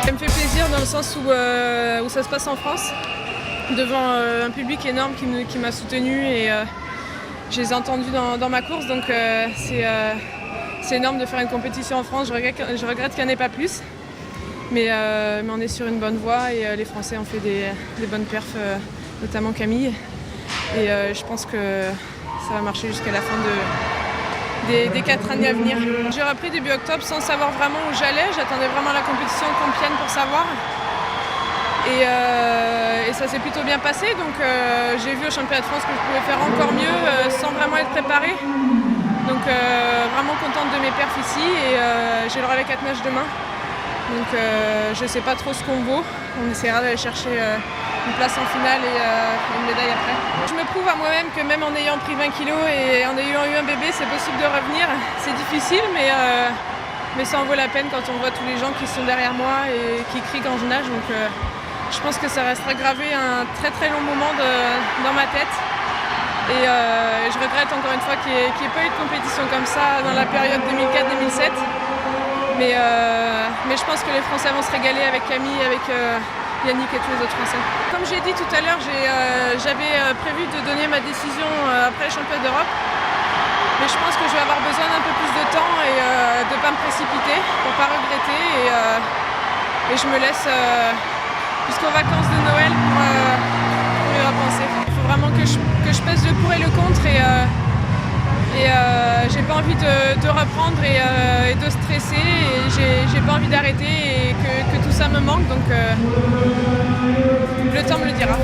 Ça me fait plaisir dans le sens où ça se passe en France, devant un public énorme qui m'a soutenu et je les ai entendus dans ma course, donc c'est énorme de faire une compétition en France. Je regrette qu'il n'y en ait pas plus, mais on est sur une bonne voie et les Français ont fait des bonnes perfs, notamment Camille, et je pense que ça va marcher jusqu'à la fin des 4 années à venir. J'ai repris début octobre sans savoir vraiment où j'allais. J'attendais vraiment la compétition de Compiègne pour savoir. Et ça s'est plutôt bien passé. Donc j'ai vu au championnat de France que je pouvais faire encore mieux sans vraiment être préparée. Donc vraiment contente de mes perfs ici. Et j'ai le relais 4 nages demain. Donc je ne sais pas trop ce qu'on vaut. On essaiera d'aller chercher une place en finale et une médaille après. Je me prouve à moi-même que même en ayant pris 20 kg et en ayant eu un bébé, c'est possible de revenir. C'est difficile, mais ça en vaut la peine quand on voit tous les gens qui sont derrière moi et qui crient quand je nage. Donc je pense que ça restera gravé un très très long moment dans ma tête. Et je regrette encore une fois qu'il n'y ait pas eu de compétition comme ça dans la période 2004-2007. Mais je pense que les Français vont se régaler avec Camille, avec Yannick et tous les autres Français. Comme j'ai dit tout à l'heure, j'avais prévu de donner ma décision après le championnat d'Europe. Mais je pense que je vais avoir besoin d'un peu plus de temps et de ne pas me précipiter pour ne pas regretter. Et je me laisse jusqu'aux vacances de Noël pour y repenser. Il faut vraiment que je pèse le pour et le contre. Et j'ai pas envie de reprendre et de stresser, et j'ai pas envie d'arrêter et que tout ça me manque, donc le temps me le dira.